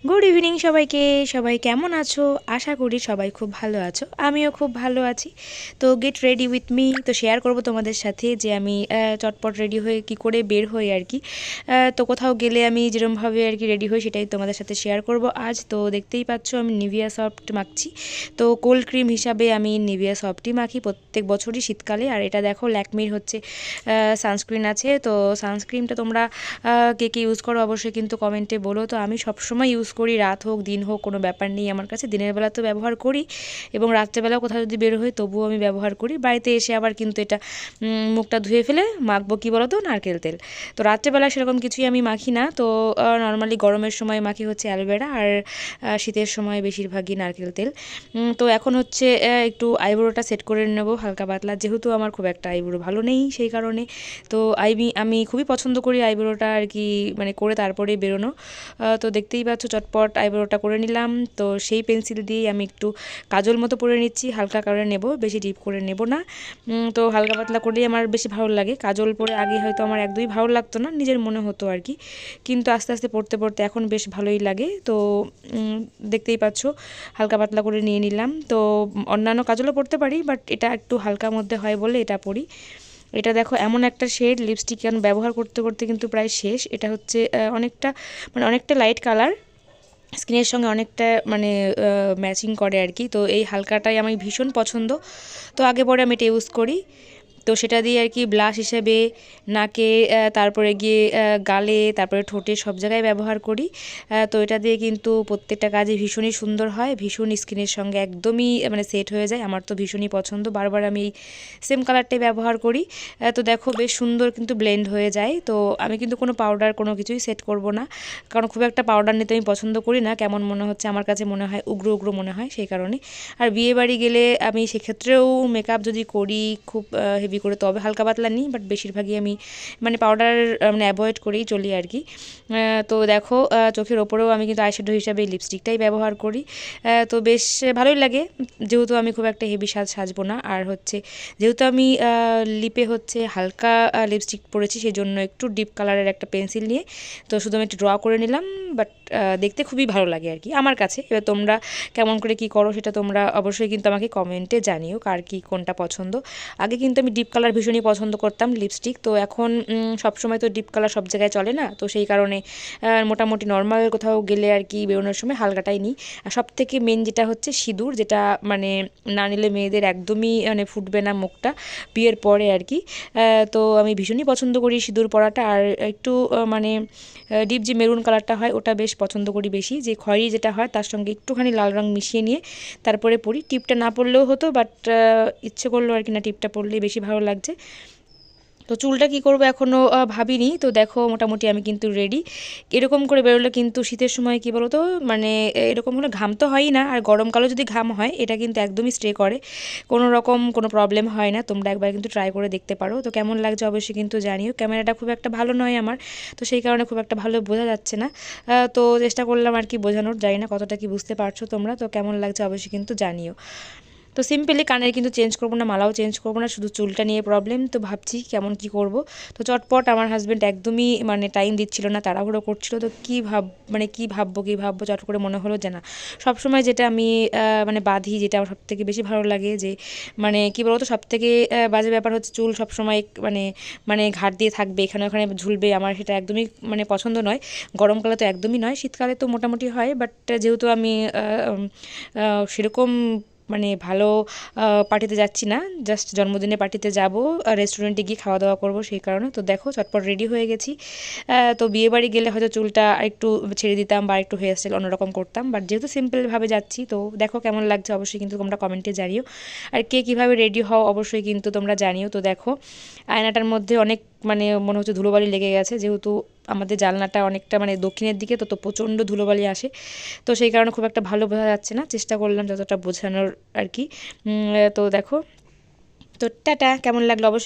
Good evening সবাইকে। সবাই কেমন আছো? আশা করি সবাই খুব ভালো আছো, আমিও খুব ভালো আছি। তো গেট রেডি উইথ মি, তো শেয়ার করব তোমাদের সাথে যে আমি চটপট রেডি হয়ে কি করে বের হই আর কি। তো কোথাও গেলে আমি যেরকমভাবে আর কি রেডি হই সেটাই তোমাদের সাথে শেয়ার করব আজ। তো দেখতেই পাচ্ছ আমি নিভিয়া সফট মাখছি। তো কোল্ড ক্রিম হিসাবে আমি নিভিয়া সফটই মাখি প্রত্যেক বছরই শীতকালে। আর এটা দেখো ল্যাকমির হচ্ছে সানস্ক্রিন আছে। তো সানস্ক্রিনটা তোমরা কে কে ইউজ করো অবশ্যই কিন্তু কমেন্টে বলো। তো আমি সবসময় ইউজ করি, রাত হোক দিন হোক কোনো ব্যাপার নেই আমার কাছে। দিনের বেলা তো ব্যবহার করি এবং রাত্রেবেলা কোথাও যদি বের হই তবুও আমি ব্যবহার করি। বাড়িতে এসে আবার কিন্তু এটা মুখটা ধুয়ে ফেলে মাখবো কী বলো তো, নারকেল তেল। তো রাত্রেবেলা সেরকম কিছুই আমি মাখি না। তো নর্মালি গরমের সময় মাখি হচ্ছে অ্যালোভেরা, আর শীতের সময় বেশিরভাগই নারকেল তেল। তো এখন হচ্ছে একটু আইব্রোটা সেট করে নেব হালকা পাতলা, যেহেতু আমার খুব একটা আইব্রো ভালো নেই সেই কারণে। তো আমি খুবই পছন্দ করি আইব্রোটা আর কি, মানে করে তারপরে বেরোনো। তো দেখতেই পাচ্ছ চটপট আইব্রোটা করে নিলাম। তো সেই পেন্সিল দিয়েই আমি একটু কাজল মতো করে নিচ্ছি, হালকা করে নেব, বেশি ডিপ করে নেব না। তো হালকা পাতলা করলেই আমার বেশি ভালো লাগে। কাজল পরে আগে হয়তো আমার একদমই ভালো লাগতো না, নিজের মনে হতো আর কি, কিন্তু আস্তে আস্তে পড়তে পড়তে এখন বেশ ভালোই লাগে। তো দেখতেই পাচ্ছ হালকা পাতলা করে নিয়ে নিলাম। তো অন্যান্য কাজলও পড়তে পারি, বাট এটা একটু হালকার মধ্যে হয় বলে এটা পরি। এটা দেখো এমন একটা শেড, লিপস্টিক ব্যবহার করতে করতে কিন্তু প্রায় শেষ। এটা হচ্ছে অনেকটা লাইট কালার, স্কিনের সঙ্গে অনেকটা ম্যাচিং করে আর কি। তো এই হালকাটাই আমি ভীষণ পছন্দ, তো আগে পরে আমি এটা ইউজ করি। তো সেটা দিয়ে আর কি ব্লাশ হিসেবে নাকে, তারপরে গিয়ে গালে, তারপরে ঠোঁটে সব জায়গায় ব্যবহার করি। তো এটা দিয়ে কিন্তু প্রত্যেকটা কাজে ভীষণই সুন্দর হয়, ভীষণ স্কিনের সঙ্গে একদমই সেট হয়ে যায়। আমার তো ভীষণই পছন্দ, বারবার আমি এই সেম কালারটাই ব্যবহার করি। তো দেখো বেশ সুন্দর কিন্তু ব্লেন্ড হয়ে যায়। তো আমি কিন্তু কোনো পাউডার কোনো কিছুই সেট করব না, কারণ খুব একটা পাউডার নিতে আমি পছন্দ করি না। কেমন মনে হচ্ছে আমার কাছে, মনে হয় উগ্র উগ্র মনে হয় সেই কারণে। আর বিয়ে বাড়ি গেলে আমি সেক্ষেত্রেও মেকআপ যদি করি খুব হেভি করে তবে হালকা পাতলা নিই, বাট বেশিরভাগই আমি পাউডার অ্যাভয়েড করেই চলি আর কি। তো দেখো চোখের ওপরেও আমি কিন্তু আইশ্যাডো হিসাবে এই লিপস্টিকটাই ব্যবহার করি। তো বেশ ভালোই লাগে, যেহেতু আমি খুব একটা হেভি সাজবো না। আর হচ্ছে যেহেতু আমি লিপে হচ্ছে হালকা লিপস্টিক পরেছি, সেই জন্য একটু ডিপ কালারের একটা পেন্সিল নিয়ে তো শুধু আমি একটু ড্র করে নিলাম। বাট দেখতে খুবই ভালো লাগে আর কি আমার কাছে। এবার তোমরা কেমন করে কি করো সেটা তোমরা অবশ্যই কিন্তু আমাকে কমেন্টে জানিও, কার কি কোনটা পছন্দ। আগে কিন্তু আমি ডিপ কালার ভীষণই পছন্দ করতাম লিপস্টিক, তো এখন সবসময় তো ডিপ কালার সব জায়গায় চলে না, তো সেই কারণে মোটামুটি নর্মাল কোথাও গেলে আর কি বেরোনোর সময় হালকাটাই নিই। আর সবথেকে মেন যেটা হচ্ছে সিঁদুর, যেটা না নিলে মেয়েদের একদমই ফুটবে না মুখটা বিয়ের পরে আর কি। তো আমি ভীষণই পছন্দ করি সিঁদুর পরাটা। আর একটু ডিপ যে মেরুন কালারটা হয় ওটা বেশ পছন্দ করি বেশি, যে খয়েরি যেটা হয় তার সঙ্গে একটুখানি লাল রং মিশিয়ে নিয়ে তারপরে পরি। টিপটা না পরলেও হতো, বাট ইচ্ছে করলো আর কি না, টিপটা পরলেই বেশি ভালো লাগছে। তো চুলটা কি করব এখনও ভাবিনি। তো দেখো মোটামুটি আমি কিন্তু রেডি। এরকম করে বেরোলে কিন্তু শীতের সময় কি বলো তো, এরকম হলে ঘাম তো হয়ই না, আর গরমকালেও যদি ঘাম হয় এটা কিন্তু একদমই স্টে করে, কোনো রকম কোনো প্রবলেম হয় না। তোমরা একবার কিন্তু ট্রাই করে দেখতে পারো। তো কেমন লাগছে অবশ্যই কিন্তু জানিও। ক্যামেরাটা খুব একটা ভালো নয় আমার, তো সেই কারণে খুব একটা ভালো বোঝা যাচ্ছে না। তো চেষ্টা করলাম আর কি বোঝানোর, জানি না কতটা কি বুঝতে পারছো তোমরা। তো কেমন লাগছে অবশ্যই কিন্তু জানিও। তো সিম্পলি কানের কিন্তু চেঞ্জ করবো না, মালাও চেঞ্জ করবো না, শুধু চুলটা নিয়ে প্রবলেম। তো ভাবছি কেমন কি করব। তো চটপট আমার হাজব্যান্ড একদমই টাইম দিচ্ছিল না, তাড়াহুড়ো করছিল। তো কী ভাববো চট করে মনে হলো যে না, সবসময় যেটা আমি বাঁধি, যেটা আমার সবথেকে বেশি ভালো লাগে, যে কী বলতো, সবথেকে বাজে ব্যাপার হচ্ছে চুল সবসময় ঘাট দিয়ে থাকবে, এখানে ওখানে ঝুলবে, আমার সেটা একদমই পছন্দ নয়। গরমকালে তো একদমই নয়, শীতকালে তো মোটামুটি হয়। বাট যেহেতু আমি সেরকম ভালো পার্টিতে যাচ্ছি না, জাস্ট জন্মদিনের পার্টিতে যাব, রেস্টুরেন্টে গিয়ে খাওয়া দাওয়া করব সেই কারণে। তো দেখো চটপট রেডি হয়ে গেছি। তো বিয়েবাড়ি গেলে হয়তো চুলটা একটু ছেড়ে দিতাম বা একটু হেয়ার স্টাইল অন্যরকম করতাম, বাট যেহেতু সিম্পলভাবে যাচ্ছি, তো দেখো কেমন লাগছে অবশ্যই কিন্তু তোমরা কমেন্টে জানিও। আর কে কীভাবে রেডি হও অবশ্যই কিন্তু তোমরা জানিও। তো দেখো আয়নাটার মধ্যে অনেক মনে হচ্ছে ধুলোবালি লেগে গেছে, যেহেতু আমাদের জানলাটা অনেকটা দক্ষিণের দিকে, তো প্রচণ্ড ধুলোবালি আসে। তো সেই কারণে খুব একটা ভালো বোঝা যাচ্ছে না, চেষ্টা করলাম যতটা বোঝানোর আর কি। তো দেখো, তো টাটা, কেমন লাগলো অবশ্যই।